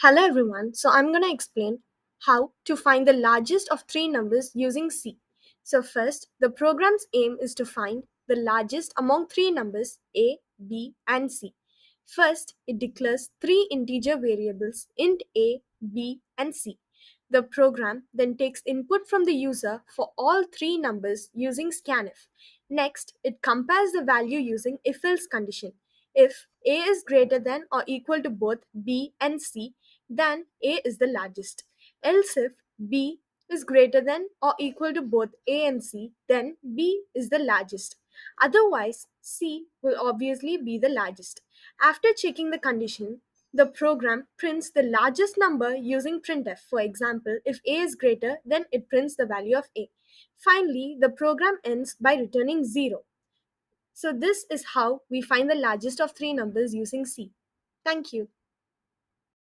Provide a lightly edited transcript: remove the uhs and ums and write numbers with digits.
Hello everyone. So I'm going to explain how to find the largest of three numbers using C. So first, the program's aim is to find the largest among three numbers A, B and C. First, it declares three integer variables int A, B and C. The program then takes input from the user for all three numbers using scanf. Next, it compares the value using if-else condition. If A is greater than or equal to both B and C, then A is the largest. Else if B is greater than or equal to both A and C, then B is the largest. Otherwise, C will obviously be the largest. After checking the condition, the program prints the largest number using printf. For example, if A is greater, then it prints the value of A. Finally, the program ends by returning 0. So this is how we find the largest of three numbers using C. Thank you.